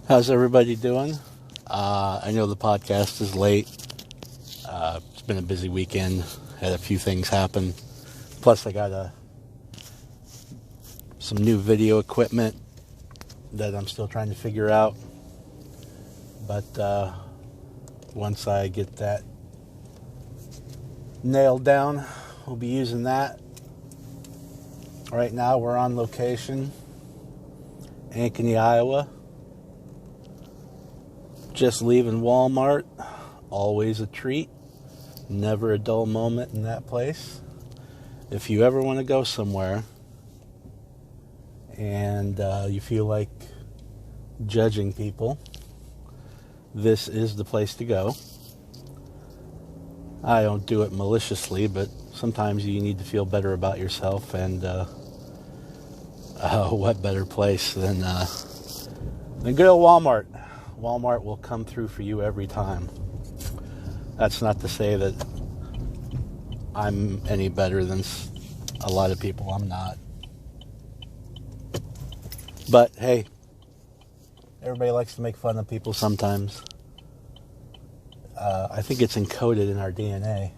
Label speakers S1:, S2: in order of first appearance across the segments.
S1: How's everybody doing? I know the podcast is late. It's been a busy weekend. Had a few things happen. Plus, I got some new video equipment that I'm still trying to figure out. But once I get that nailed down, we'll be using that. Right now, we're on location, Ankeny, Iowa. Just leaving Walmart, always a treat, never a dull moment in that place. If you ever want to go somewhere and you feel like judging people, this is the place to go. I don't do it maliciously, but sometimes you need to feel better about yourself, and what better place than good old Walmart. Walmart will come through for you every time. That's not to say that I'm any better than a lot of people. I'm not. But hey, everybody likes to make fun of people sometimes. I think it's encoded in our DNA,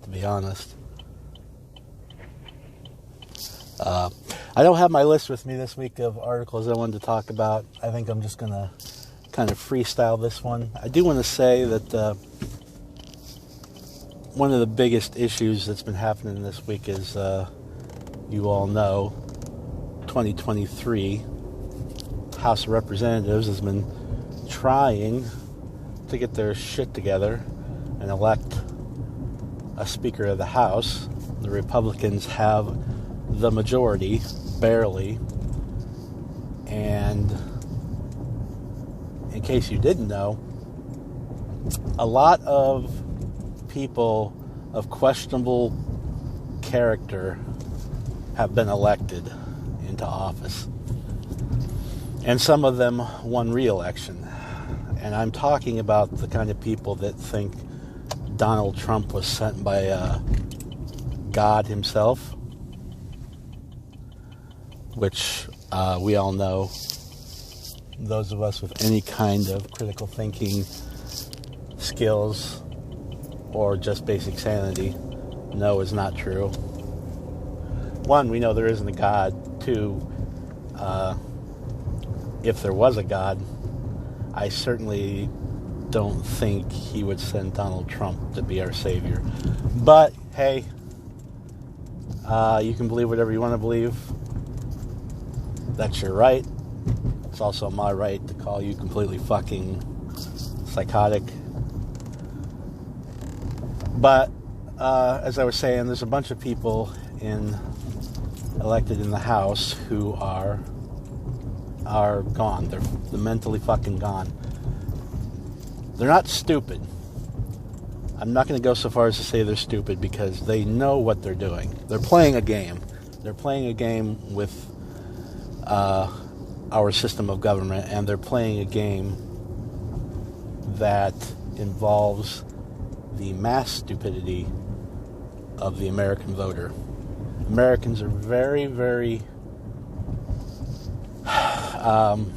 S1: to be honest. I don't have my list with me this week of articles I wanted to talk about. I think I'm just going to kind of freestyle this one. I do want to say that one of the biggest issues that's been happening this week is, you all know, 2023 House of Representatives has been trying to get their shit together and elect a Speaker of the House. The Republicans have the majority, barely, and in case you didn't know, a lot of people of questionable character have been elected into office. And some of them won re-election. And I'm talking about the kind of people that think Donald Trump was sent by God himself, which we all know. Those of us with any kind of critical thinking skills or just basic sanity know is not true. One, we know there isn't a God. Two, if there was a God, I certainly don't think he would send Donald Trump to be our savior. But hey, you can believe whatever you want to believe. That's your right. It's also my right to call you completely fucking psychotic. But as I was saying, there's a bunch of people elected in the House who are gone. They're mentally fucking gone. They're not stupid. I'm not going to go so far as to say they're stupid, because they know what they're doing. They're playing a game. They're playing a game with our system of government, and they're playing a game that involves the mass stupidity of the American voter. Americans are very, very God,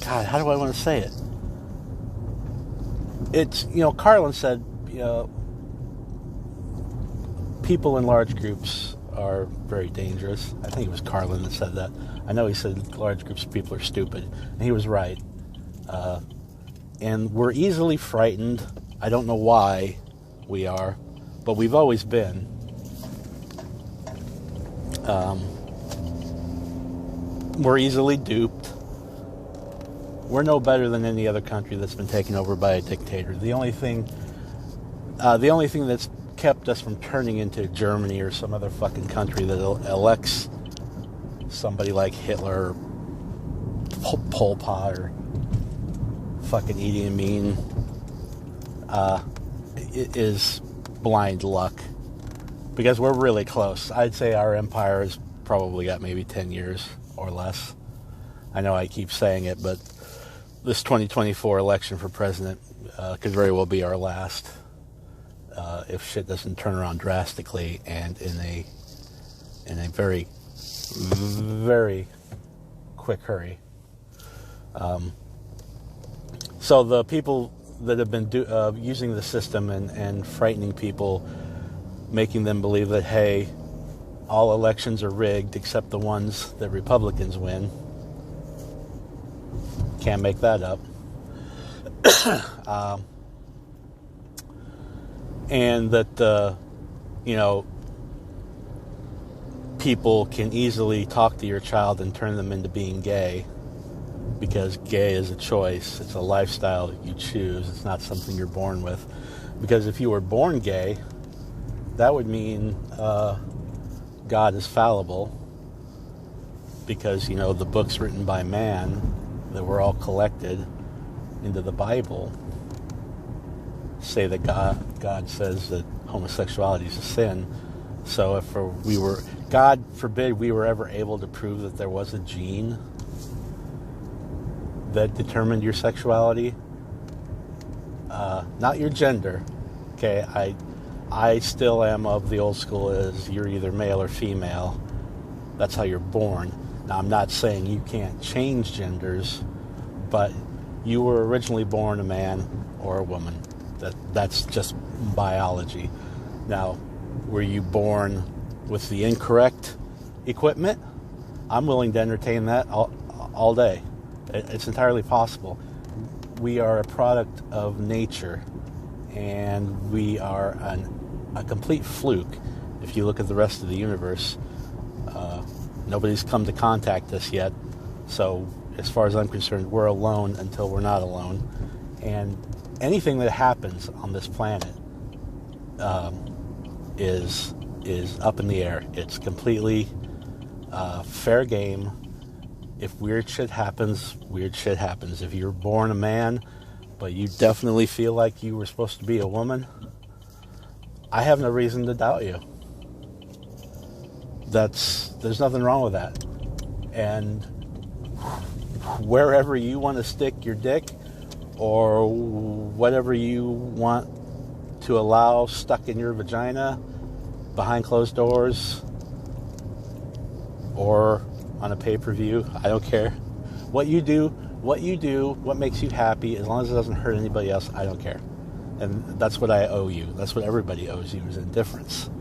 S1: how do I want to say it? It's, Carlin said, people in large groups are very dangerous. I think it was Carlin that said that. I know he said large groups of people are stupid, and he was right. And we're easily frightened. I don't know why we are, but we've always been. We're easily duped. We're no better than any other country that's been taken over by a dictator. The only thing that's kept us from turning into Germany or some other fucking country that elects somebody like Hitler, or Pol Pot, or fucking Idi Amin, it is blind luck, because we're really close. I'd say our empire has probably got maybe 10 years or less. I know I keep saying it, but this 2024 election for president could very well be our last, if shit doesn't turn around drastically and in a very, very quick hurry. So the people that have been using the system and frightening people, making them believe that, hey, all elections are rigged except the ones that Republicans win. Can't make that up. And that, people can easily talk to your child and turn them into being gay, because gay is a choice. It's a lifestyle that you choose. It's not something you're born with. Because if you were born gay, that would mean God is fallible, because, the books written by man that were all collected into the Bible say that God says that homosexuality is a sin. So if God forbid we were ever able to prove that there was a gene that determined your sexuality, not your gender. Okay, I still am of the old school as you're either male or female. That's how you're born. Now, I'm not saying you can't change genders, but you were originally born a man or a woman. That's just biology. Now, were you born with the incorrect equipment? I'm willing to entertain that all day. It's entirely possible. We are a product of nature, and we are a complete fluke. If you look at the rest of the universe, nobody's come to contact us yet. So as far as I'm concerned, we're alone until we're not alone. And anything that happens on this planet is up in the air. It's completely fair game. If weird shit happens, weird shit happens. If you're born a man, but you definitely feel like you were supposed to be a woman, I have no reason to doubt you. There's nothing wrong with that. And wherever you want to stick your dick, or whatever you want to allow stuck in your vagina behind closed doors or on a pay-per-view, I don't care. What you do, what makes you happy, as long as it doesn't hurt anybody else, I don't care. And that's what I owe you. That's what everybody owes you, is indifference.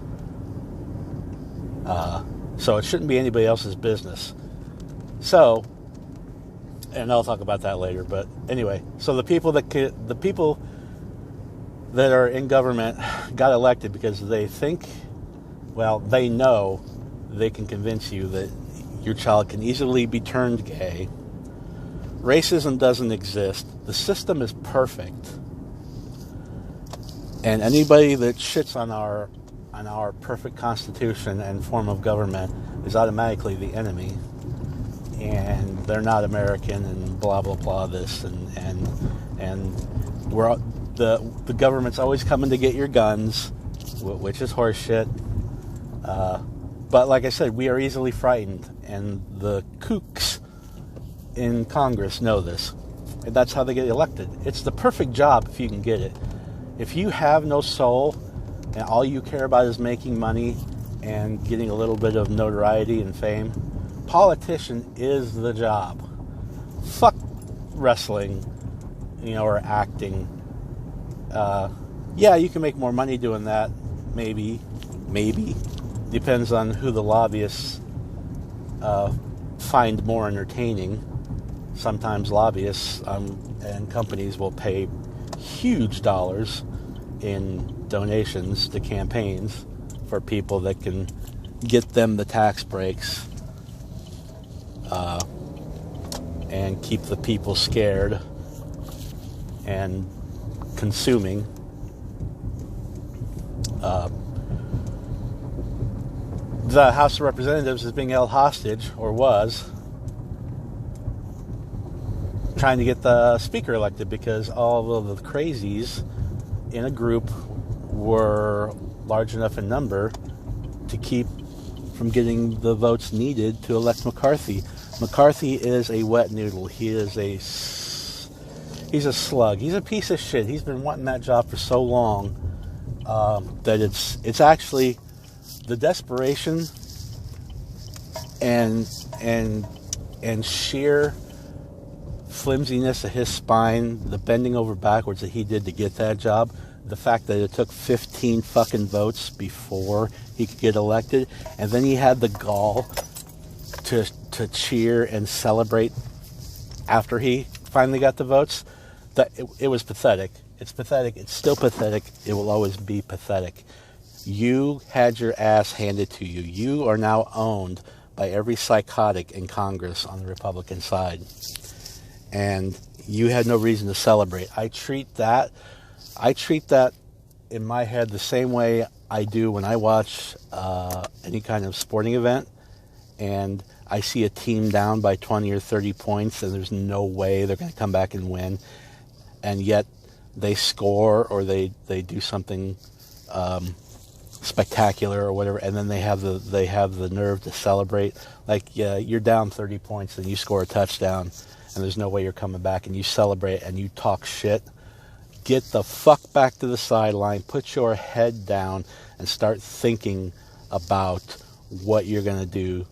S1: So it shouldn't be anybody else's business. So, and I'll talk about that later, but anyway, so the people that are in government got elected because they know they can convince you that your child can easily be turned gay. Racism doesn't exist. The system is perfect. And anybody that shits on our perfect constitution and form of government is automatically the enemy. And they're not American, and blah blah blah this and we're the government's always coming to get your guns, which is horseshit. But like I said, we are easily frightened, and the kooks in Congress know this, and that's how they get elected. It's the perfect job if you can get it. If you have no soul and all you care about is making money and getting a little bit of notoriety and fame, politician is the job. Fuck wrestling, or acting. Yeah, you can make more money doing that. Maybe. Depends on who the lobbyists find more entertaining. Sometimes lobbyists and companies will pay huge dollars in donations to campaigns for people that can get them the tax breaks and keep the people scared and consuming. The House of Representatives is being held hostage, or was, trying to get the speaker elected because all of the crazies in a group were large enough in number to keep from getting the votes needed to elect McCarthy. McCarthy is a wet noodle. He's a slug. He's a piece of shit. He's been wanting that job for so long that it's actually the desperation and sheer flimsiness of his spine, the bending over backwards that he did to get that job, the fact that it took 15 fucking votes before he could get elected, and then he had the gall to cheer and celebrate after he finally got the votes, that it was pathetic. It's pathetic. It's still pathetic. It will always be pathetic. You had your ass handed to you. You are now owned by every psychotic in Congress on the Republican side. And you had no reason to celebrate. I treat that in my head the same way I do when I watch any kind of sporting event and I see a team down by 20 or 30 points and there's no way they're going to come back and win, and yet they score or they do something spectacular or whatever, and then they have the nerve to celebrate. Like, yeah, you're down 30 points and you score a touchdown and there's no way you're coming back, and you celebrate and you talk shit. Get the fuck back to the sideline, put your head down, and start thinking about what you're going to do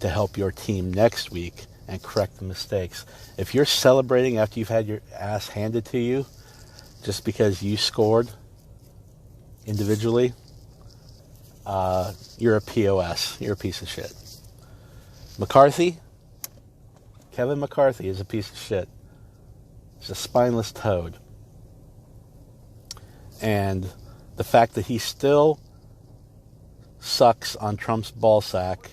S1: to help your team next week and correct the mistakes. If you're celebrating after you've had your ass handed to you just because you scored individually, you're a POS. You're a piece of shit. Kevin McCarthy is a piece of shit. He's a spineless toad. And the fact that he still sucks on Trump's ballsack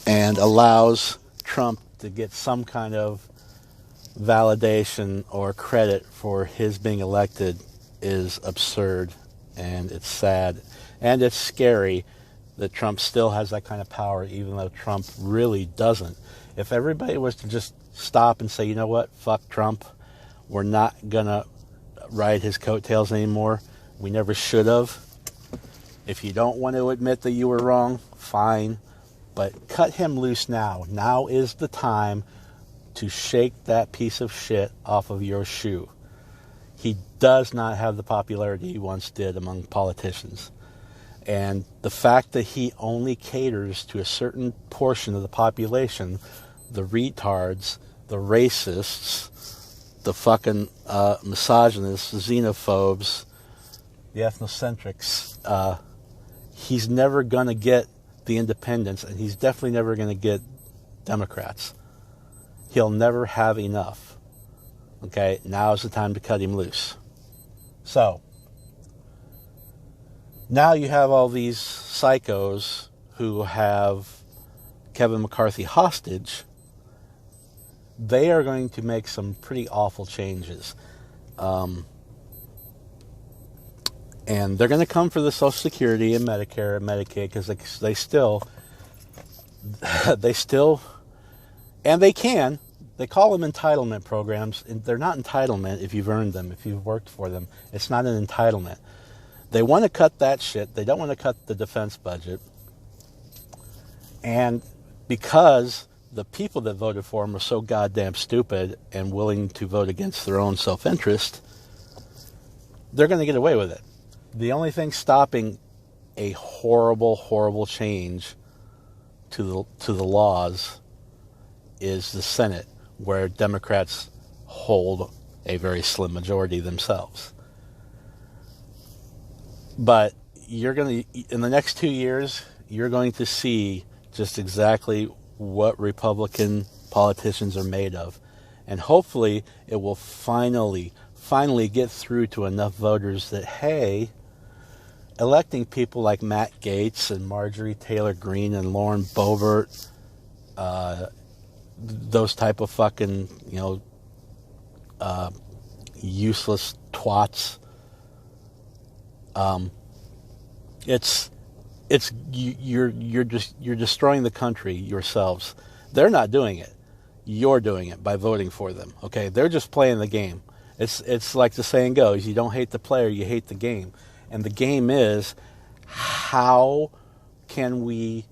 S1: and allows Trump to get some kind of validation or credit for his being elected is absurd, and it's sad, and it's scary that Trump still has that kind of power, even though Trump really doesn't. If everybody was to just stop and say, you know what, fuck Trump, we're not gonna ride his coattails anymore, we never should have. If you don't want to admit that you were wrong, fine, but cut him loose now. Now is the time to shake that piece of shit off of your shoe. He does not have the popularity he once did among politicians. And the fact that he only caters to a certain portion of the population, the retards, the racists, the fucking misogynists, the xenophobes, the ethnocentrics, he's never going to get the independents, and he's definitely never going to get Democrats. He'll never have enough. Okay, now is the time to cut him loose. So, now you have all these psychos who have Kevin McCarthy hostage. They are going to make some pretty awful changes. And they're going to come for the Social Security and Medicare and Medicaid, because they still, and they call them entitlement programs, and they're not entitlement if you've earned them, if you've worked for them. It's not an entitlement. They want to cut that shit. They don't want to cut the defense budget. And because the people that voted for them are so goddamn stupid and willing to vote against their own self-interest, they're going to get away with it. The only thing stopping a horrible, horrible change to the laws is the Senate, where Democrats hold a very slim majority themselves. But in the next 2 years, you're going to see just exactly what Republican politicians are made of. And hopefully it will finally get through to enough voters that, hey, electing people like Matt Gaetz and Marjorie Taylor Greene and Lauren Boebert, those type of fucking, useless twats, you're destroying the country yourselves. They're not doing it. You're doing it by voting for them. Okay, they're just playing the game. It's like the saying goes: you don't hate the player, you hate the game. And the game is, how can we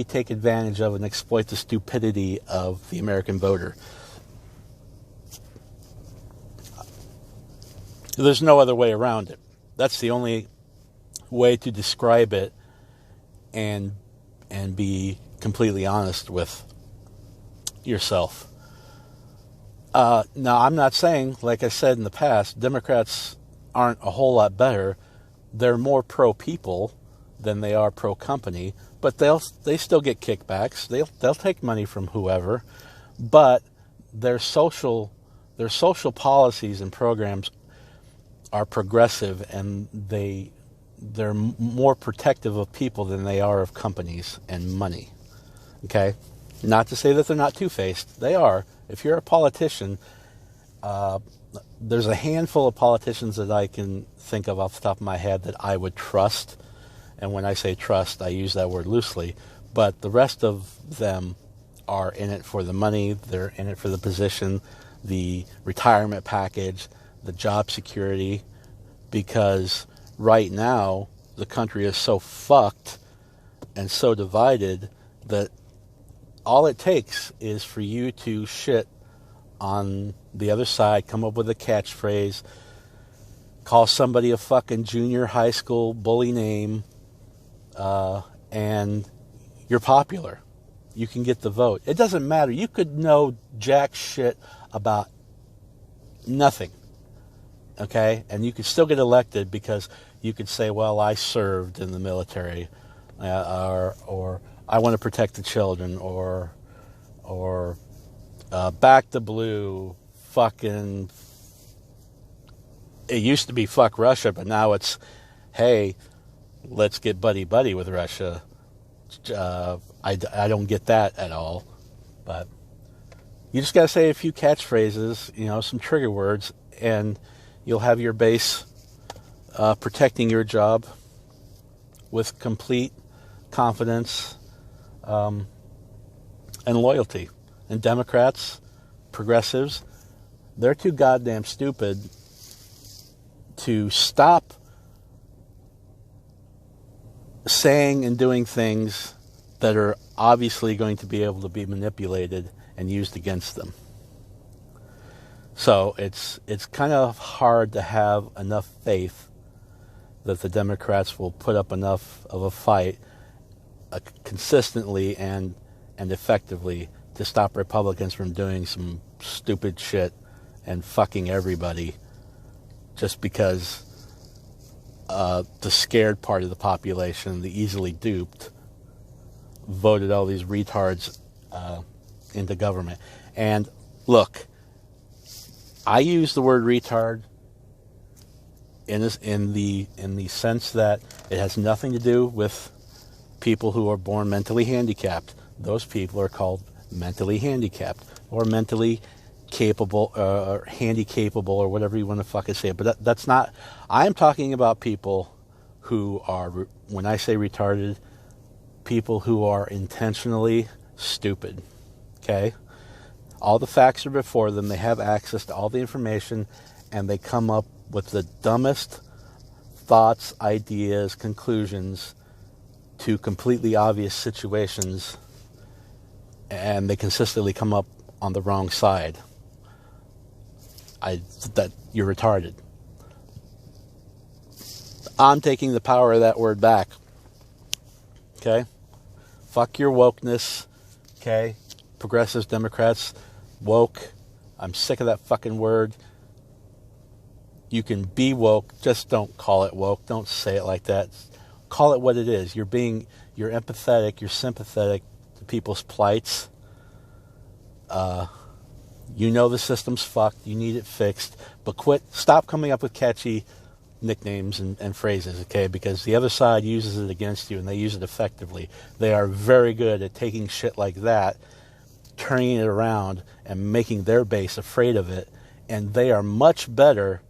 S1: take advantage of and exploit the stupidity of the American voter? There's no other way around it. That's the only way to describe it and be completely honest with yourself. Now, I'm not saying, like I said in the past, Democrats aren't a whole lot better. They're more pro-people than they are pro-company, but they still get kickbacks. They'll take money from whoever, but their social policies and programs are progressive, and they're more protective of people than they are of companies and money. Okay? Not to say that they're not two-faced. They are. If you're a politician, there's a handful of politicians that I can think of off the top of my head that I would trust. And when I say trust, I use that word loosely. But the rest of them are in it for the money. They're in it for the position, the retirement package, the job security. Because right now, the country is so fucked and so divided that all it takes is for you to shit on the other side, come up with a catchphrase, call somebody a fucking junior high school bully name, and you're popular. You can get the vote. It doesn't matter. You could know jack shit about nothing, okay? And you could still get elected because you could say, well, I served in the military, or I want to protect the children, or back the blue, fucking, it used to be fuck Russia, but now it's, hey, let's get buddy-buddy with Russia. I don't get that at all, but you just got to say a few catchphrases, some trigger words, and you'll have your base protecting your job with complete confidence and loyalty. And Democrats, progressives, they're too goddamn stupid to stop saying and doing things that are obviously going to be able to be manipulated and used against them. So it's kind of hard to have enough faith that the Democrats will put up enough of a fight consistently and effectively to stop Republicans from doing some stupid shit and fucking everybody just because the scared part of the population, the easily duped, voted all these retards into government. And look, I use the word retard in the sense that it has nothing to do with people who are born mentally handicapped. Those people are called mentally handicapped or mentally capable or handy-capable or whatever you want to fucking say. But that's not... I'm talking about people who are, when I say retarded, people who are intentionally stupid. Okay? All the facts are before them. They have access to all the information, and they come up with the dumbest thoughts, ideas, conclusions to completely obvious situations, and they consistently come up on the wrong side. That you're retarded. I'm taking the power of that word back. Okay? Fuck your wokeness. Okay? Progressives, Democrats, woke. I'm sick of that fucking word. You can be woke, just don't call it woke. Don't say it like that. Call it what it is. You're empathetic, you're sympathetic to people's plights. You know the system's fucked, you need it fixed, but stop coming up with catchy nicknames and phrases, okay? Because the other side uses it against you, and they use it effectively. They are very good at taking shit like that, turning it around, and making their base afraid of it, and they are much better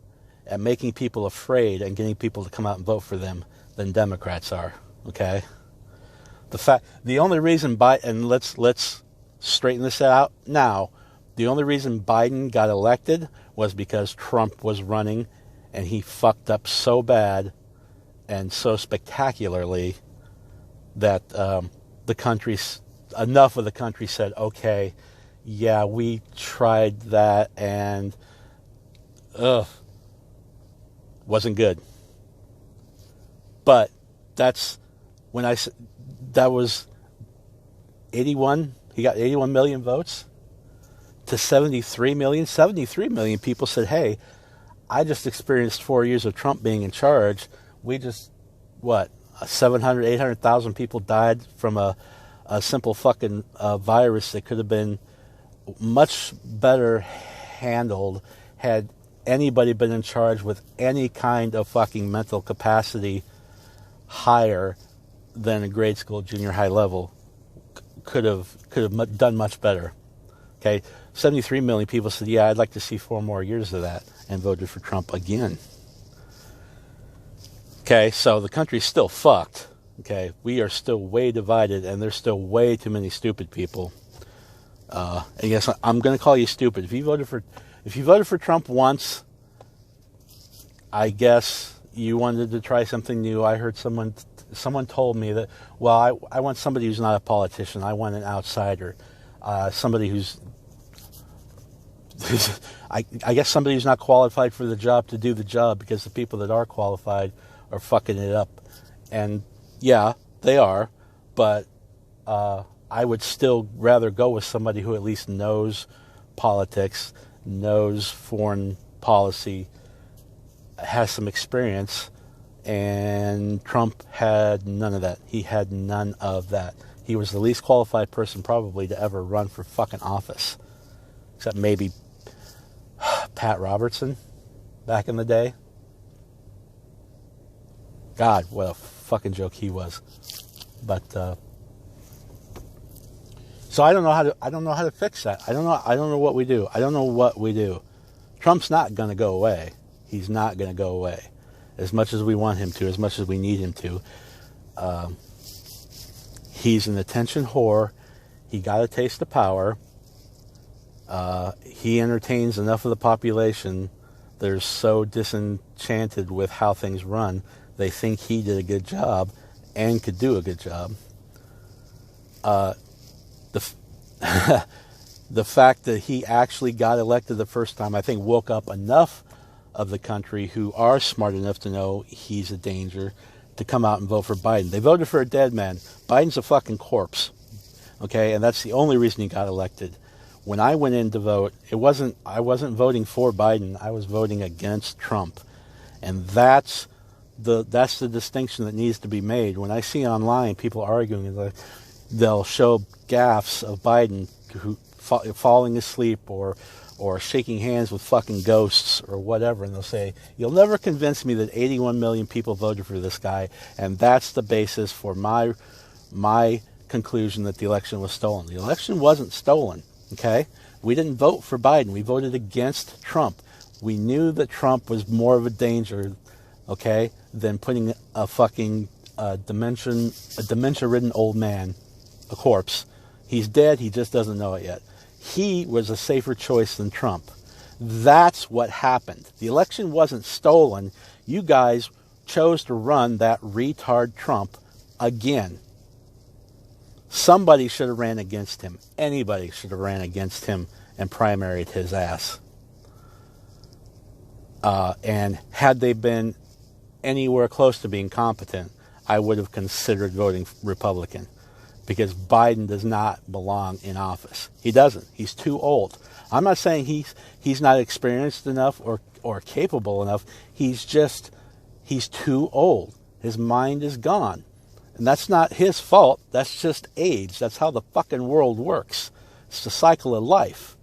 S1: at making people afraid and getting people to come out and vote for them than Democrats are, okay? The only reason and let's straighten this out now. The only reason Biden got elected was because Trump was running, and he fucked up so bad and so spectacularly that enough of the country said, okay, yeah, we tried that, and wasn't good. But that was 81. He got 81 million votes. to 73 million. 73 million people said, hey, I just experienced 4 years of Trump being in charge. We just, 700, 800,000 people died from a simple fucking virus that could have been much better handled had anybody been in charge with any kind of fucking mental capacity higher than a grade school, junior high level. Could have done much better. Okay, 73 million people said, yeah, I'd like to see 4 more years of that, and voted for Trump again. Okay, so the country's still fucked. Okay, we are still way divided, and there's still way too many stupid people. And yes, I'm going to call you stupid. If you voted for Trump once, I guess you wanted to try something new. I heard someone told me that, well, I want somebody who's not a politician. I want an outsider, somebody who's I guess somebody who's not qualified for the job to do the job, because the people that are qualified are fucking it up. And yeah, they are, but I would still rather go with somebody who at least knows politics, knows foreign policy, has some experience. And Trump had none of that. He had none of that. He was the least qualified person probably to ever run for fucking office, except maybe Pat Robertson back in the day. God, what a fucking joke he was. But so I don't know how to fix that. I don't know what we do. I don't know what we do. Trump's not going to go away. He's not going to go away. As much as we want him to, as much as we need him to. He's an attention whore. He got a taste of power. He entertains enough of the population that are so disenchanted with how things run, they think he did a good job and could do a good job. The fact that he actually got elected the first time, I think, woke up enough of the country who are smart enough to know he's a danger to come out and vote for Biden. They voted for a dead man. Biden's a fucking corpse. Okay, and that's the only reason he got elected. When I went in to vote, I wasn't voting for Biden. I was voting against Trump. And that's the distinction that needs to be made. When I see online people arguing, they'll show gaffes of Biden who falling asleep or shaking hands with fucking ghosts or whatever, and they'll say, you'll never convince me that 81 million people voted for this guy, and that's the basis for my conclusion that the election was stolen. The election wasn't stolen, okay? We didn't vote for Biden. We voted against Trump. We knew that Trump was more of a danger, okay, than putting a fucking dementia-ridden old man, a corpse. He's dead, he just doesn't know it yet. He was a safer choice than Trump. That's what happened. The election wasn't stolen. You guys chose to run that retard Trump again. Somebody should have ran against him. Anybody should have ran against him and primaried his ass. And had they been anywhere close to being competent, I would have considered voting Republican. Because Biden does not belong in office. He doesn't. He's too old. I'm not saying he's not experienced enough or capable enough. He's too old. His mind is gone. And that's not his fault. That's just age. That's how the fucking world works. It's the cycle of life.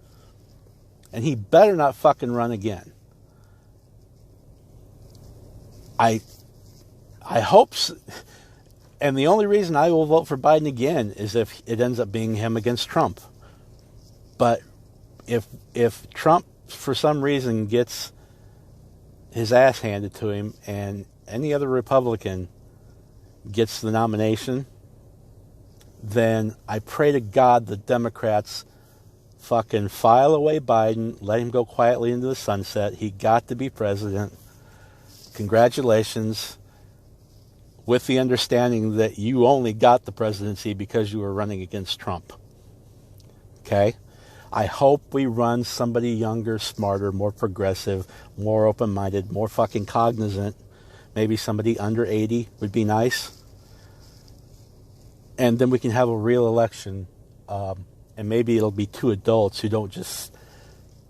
S1: And he better not fucking run again. I hope so. And the only reason I will vote for Biden again is if it ends up being him against Trump. But if Trump, for some reason, gets his ass handed to him and any other Republican gets the nomination, then I pray to God the Democrats fucking file away Biden, let him go quietly into the sunset. He got to be president. Congratulations. With the understanding that you only got the presidency because you were running against Trump. Okay? I hope we run somebody younger, smarter, more progressive, more open-minded, more fucking cognizant. Maybe somebody under 80 would be nice. And then we can have a real election And maybe it'll be two adults who don't just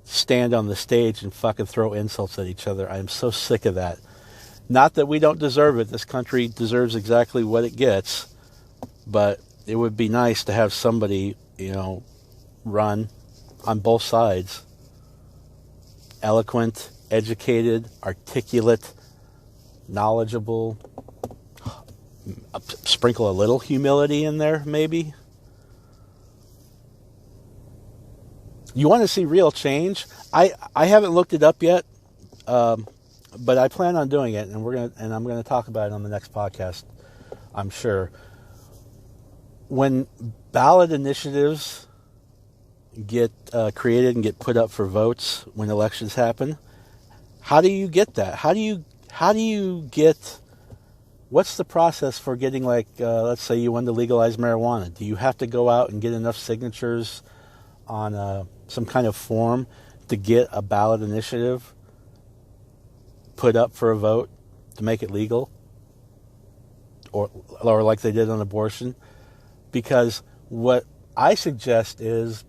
S1: stand on the stage and fucking throw insults at each other. I am so sick of that. Not that we don't deserve it. This country deserves exactly what it gets. But it would be nice to have somebody, run on both sides. Eloquent, educated, articulate, knowledgeable. Sprinkle a little humility in there, maybe. You want to see real change? I haven't looked it up yet, but I plan on doing it, and I'm gonna talk about it on the next podcast, I'm sure. When ballot initiatives get created and get put up for votes when elections happen, how do you get that? How do you get? What's the process for getting, let's say you want to legalize marijuana? Do you have to go out and get enough signatures on some kind of form to get a ballot initiative put up for a vote to make it legal? Or like they did on abortion? Because what I suggest is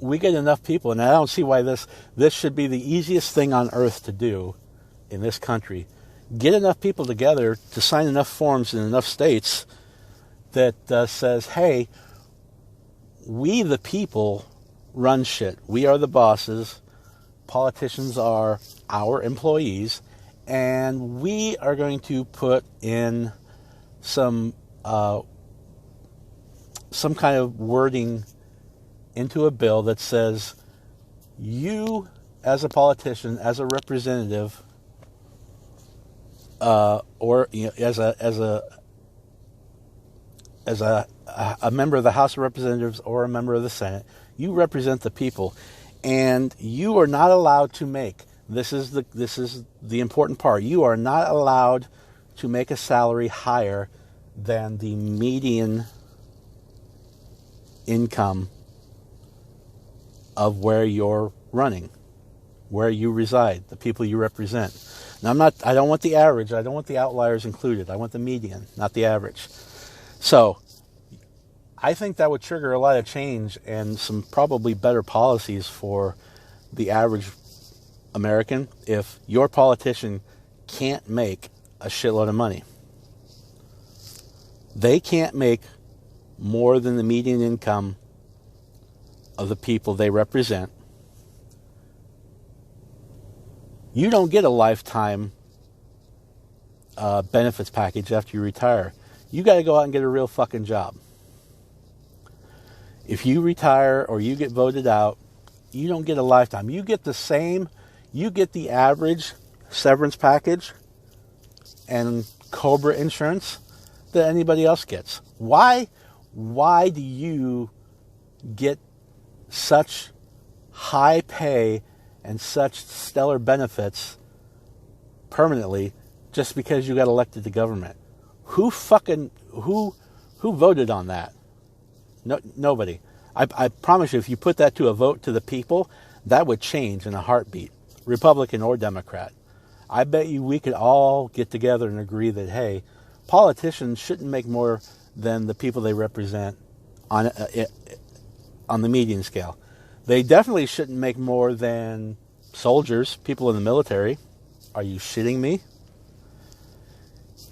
S1: we get enough people, and I don't see why this should be the easiest thing on earth to do in this country. Get enough people together to sign enough forms in enough states that says, hey, we the people run shit. We are the bosses. Politicians are our employees. And we are going to put in some kind of wording into a bill that says you, as a politician, as a representative, or as a member of the House of Representatives or a member of the Senate, you represent the people, and you are not allowed to make. This is the important part. You are not allowed to make a salary higher than the median income of where you're running, where you reside, the people you represent. Now, I don't want the average. I don't want the outliers included. I want the median, not the average. So I think that would trigger a lot of change and some probably better policies for the average American if your politician can't make a shitload of money. They can't make more than the median income of the people they represent. You don't get a lifetime benefits package after you retire. You got to go out and get a real fucking job. If you retire or you get voted out, you don't get a lifetime. You get the same, you get the average severance package and COBRA insurance that anybody else gets. Why do you get such high pay and such stellar benefits permanently just because you got elected to government? Who voted on that? No, nobody. I promise you, if you put that to a vote to the people, that would change in a heartbeat, Republican or Democrat. I bet you we could all get together and agree that, hey, politicians shouldn't make more than the people they represent on the median scale. They definitely shouldn't make more than soldiers, people in the military. Are you shitting me?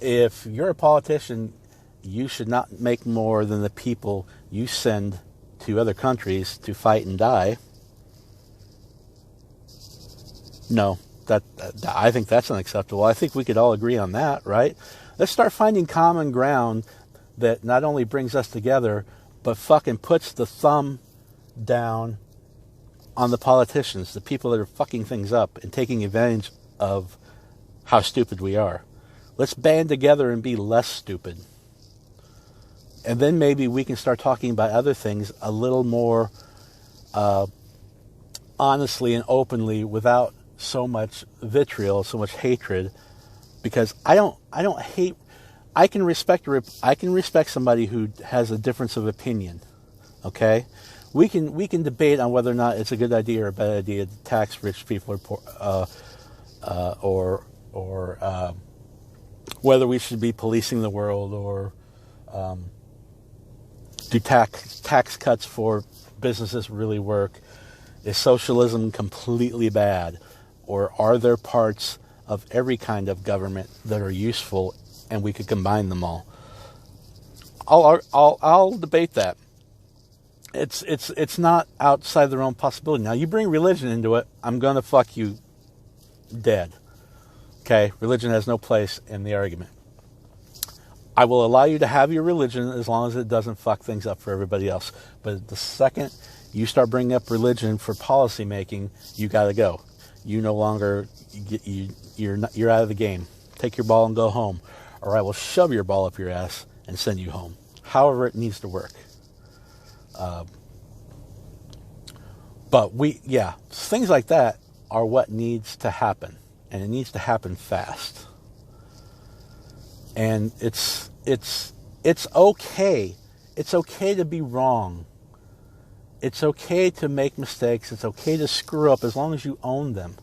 S1: If you're a politician, you should not make more than the people you send to other countries to fight and die. No, I think that's unacceptable. I think we could all agree on that, right? Let's start finding common ground that not only brings us together, but fucking puts the thumb down on the politicians, the people that are fucking things up and taking advantage of how stupid we are. Let's band together and be less stupid. And then maybe we can start talking about other things a little more honestly and openly without so much vitriol, so much hatred. Because I don't hate. I can respect somebody who has a difference of opinion. Okay, we can debate on whether or not it's a good idea or a bad idea to tax rich people or whether we should be policing the world or Do tax cuts for businesses really work? Is socialism completely bad? Or are there parts of every kind of government that are useful and we could combine them all? I'll debate that. It's not outside the realm of possibility. Now, you bring religion into it, I'm going to fuck you dead. Okay? Religion has no place in the argument. I will allow you to have your religion as long as it doesn't fuck things up for everybody else. But the second you start bringing up religion for policy making, you got to go. You no longer, you're out of the game. Take your ball and go home. Or I will shove your ball up your ass and send you home. However it needs to work. But things like that are what needs to happen. And it needs to happen fast. And it's okay. It's okay to be wrong. It's okay to make mistakes. It's okay to screw up as long as you own them.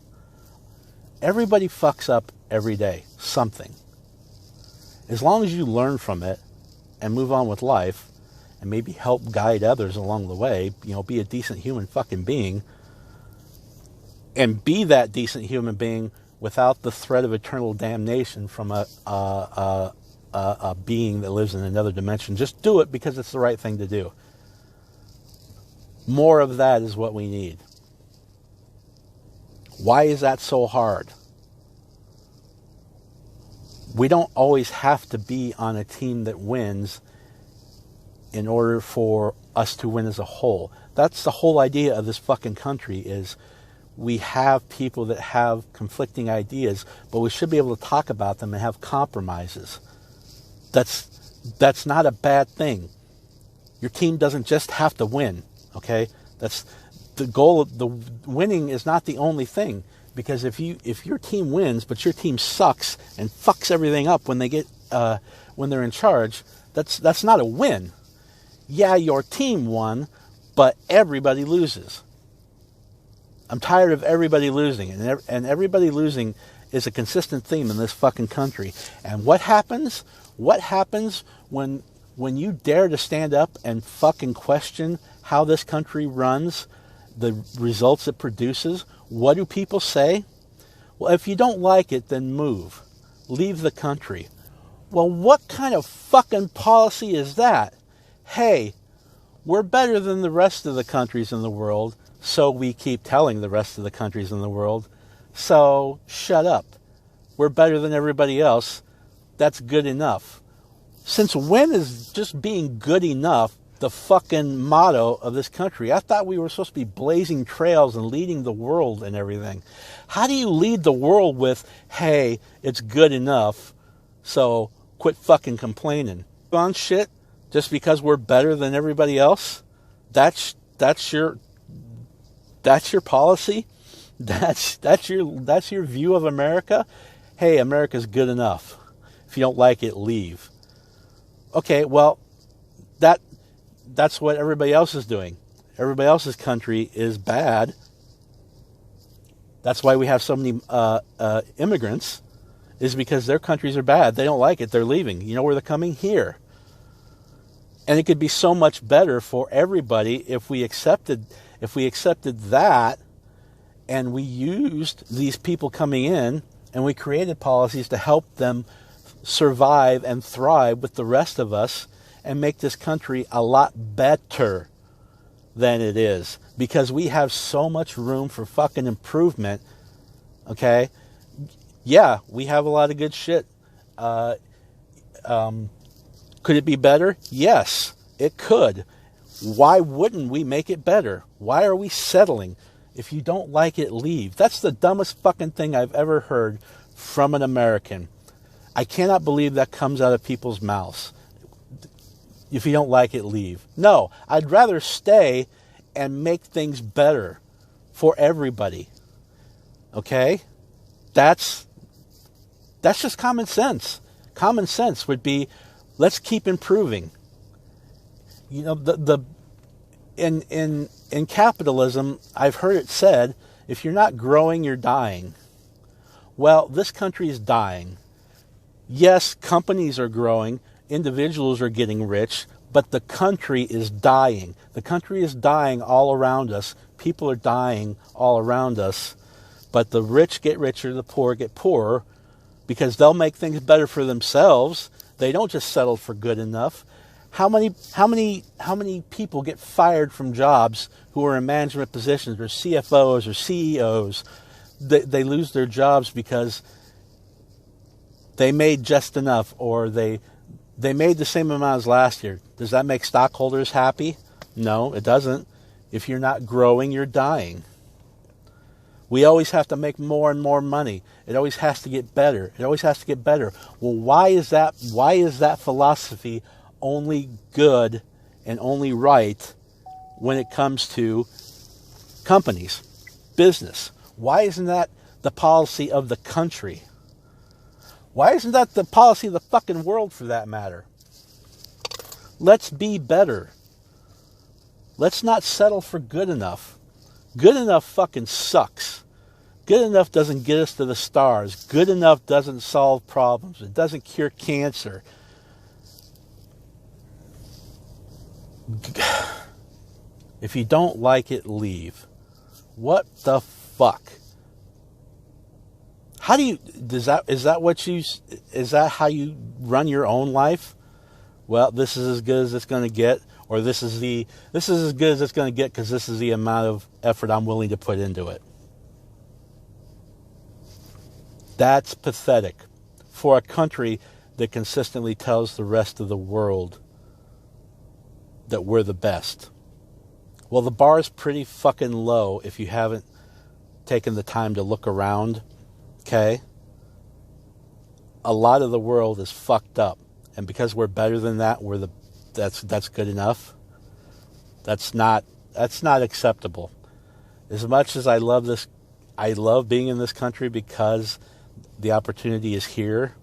S1: Everybody fucks up every day. Something. As long as you learn from it and move on with life and maybe help guide others along the way, be a decent human fucking being and be that decent human being without the threat of eternal damnation from a being that lives in another dimension. Just do it because it's the right thing to do. More of that is what we need. Why is that so hard? We don't always have to be on a team that wins in order for us to win as a whole. That's the whole idea of this fucking country is we have people that have conflicting ideas, but we should be able to talk about them and have compromises. That's not a bad thing. Your team doesn't just have to win, okay? That's the goal. The winning is not the only thing, because if your team wins, but your team sucks and fucks everything up when they're in charge, that's not a win. Yeah, your team won, but everybody loses. I'm tired of everybody losing, and everybody losing is a consistent theme in this fucking country. And what happens? What happens when you dare to stand up and fucking question how this country runs, the results it produces? What do people say? Well, if you don't like it, then move. Leave the country. Well, what kind of fucking policy is that? Hey, we're better than the rest of the countries in the world, so we keep telling the rest of the countries in the world. So, shut up. We're better than everybody else. That's good enough. Since when is just being good enough the fucking motto of this country? I thought we were supposed to be blazing trails and leading the world and everything. How do you lead the world with, hey, it's good enough, so quit fucking complaining? On shit just because we're better than everybody else? That's your policy? That's your view of America? Hey, America's good enough. If you don't like it, leave. Okay, well, that's what everybody else is doing. Everybody else's country is bad. That's why we have so many immigrants, is because their countries are bad. They don't like it. They're leaving. You know where they're coming? Here. And it could be so much better for everybody if we accepted that, and we used these people coming in and we created policies to help them survive and thrive with the rest of us and make this country a lot better than it is, because we have so much room for fucking improvement. Okay? Yeah, we have a lot of good shit. Could it be better? Yes, it could. Why wouldn't we make it better? Why are we settling? If you don't like it, leave. That's the dumbest fucking thing I've ever heard from an American. I cannot believe that comes out of people's mouths. If you don't like it, leave. No, I'd rather stay and make things better for everybody. Okay? That's just common sense. Common sense would be, let's keep improving. You know, in capitalism, I've heard it said, if you're not growing, you're dying. Well, this country is dying. Yes, companies are growing, individuals are getting rich, But the country is dying. The country is dying all around us. People are dying all around us. But the rich get richer, the poor get poorer, because they'll make things better for themselves. They don't just settle for good enough. How many people get fired from jobs who are in management positions, or CFOs or CEOs? They lose their jobs because they made just enough, or they made the same amount as last year. Does that make stockholders happy? No, it doesn't. If you're not growing, you're dying. We always have to make more and more money. It always has to get better. It always has to get better. Well, why is that? Why is that philosophy only good and only right when it comes to companies, business? Why isn't that the policy of the country? Why isn't that the policy of the fucking world, for that matter? Let's be better. Let's not settle for good enough. Good enough fucking sucks. Good enough doesn't get us to the stars. Good enough doesn't solve problems. It doesn't cure cancer. If you don't like it, leave. What the fuck? How do you, is that how you run your own life? Well, this is as good as it's going to get, or this is as good as it's going to get because this is the amount of effort I'm willing to put into it. That's pathetic for a country that consistently tells the rest of the world that we're the best. Well, the bar is pretty fucking low if you haven't taken the time to look around, okay? A lot of the world is fucked up. And because we're better than that, that's good enough. That's not acceptable. As much as I love being in this country because the opportunity is here.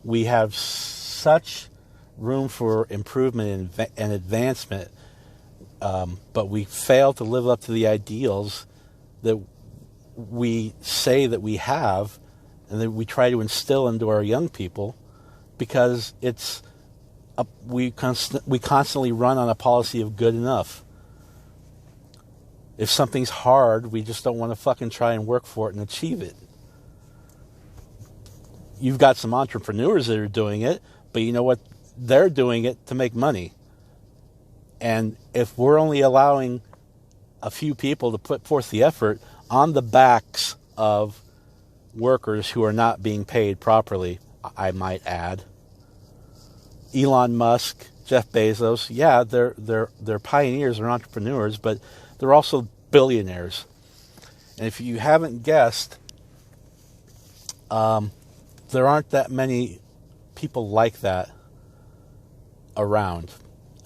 S1: We have such room for improvement and advancement, but we fail to live up to the ideals that we say that we have, and that we try to instill into our young people, because we constantly run on a policy of good enough. If something's hard, we just don't want to fucking try and work for it and achieve it. You've got some entrepreneurs that are doing it, but you know what? They're doing it to make money. And if we're only allowing a few people to put forth the effort on the backs of workers who are not being paid properly, I might add. Elon Musk, Jeff Bezos, yeah, they're pioneers or entrepreneurs, but they're also billionaires. And if you haven't guessed, there aren't that many people like that around.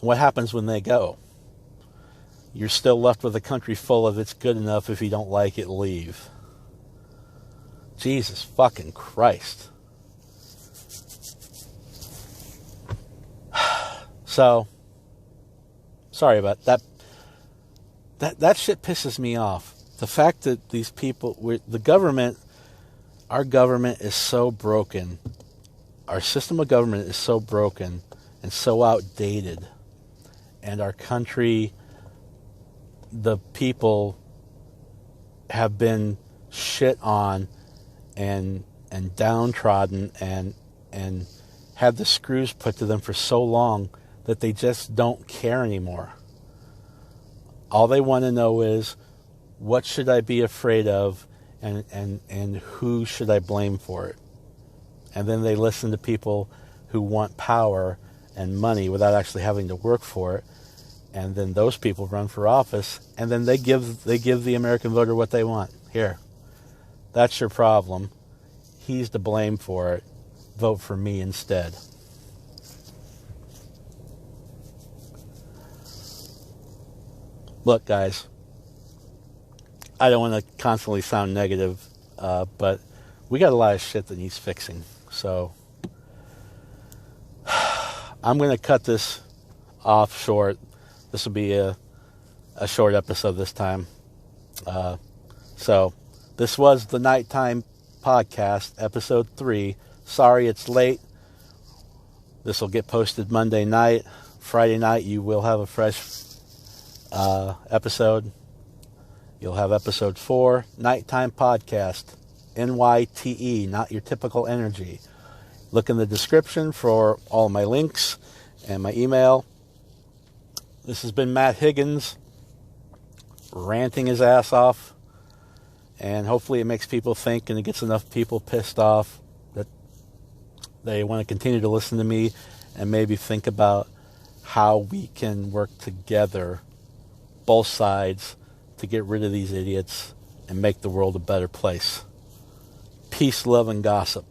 S1: What happens when they go? You're still left with a country full of it's good enough, if you don't like it, leave. Jesus fucking Christ. So, sorry about that. That shit pisses me off. The fact that these people, our government is so broken. Our system of government is so broken and so outdated. And our country, the people have been shit on and downtrodden and had the screws put to them for so long that they just don't care anymore. All they want to know is, what should I be afraid of, and who should I blame for it? And then they listen to people who want power and money without actually having to work for it. And then those people run for office, and then they give the American voter what they want. Here, that's your problem. He's to blame for it. Vote for me instead. Look, guys, I don't want to constantly sound negative, but we got a lot of shit that needs fixing. So I'm going to cut this off short. This will be a short episode this time. So this was the NyteTime podcast, episode 3. Sorry it's late. This will get posted Monday night Friday night, you will have a fresh episode. You'll have episode 4, NyteTime Podcast, NYTE, not your typical energy. Look in the description for all my links and my email. This has been Matt Higgins ranting his ass off, and hopefully it makes people think and it gets enough people pissed off that they want to continue to listen to me and maybe think about how we can work together, both sides, to get rid of these idiots and make the world a better place. Peace, love, and gossip.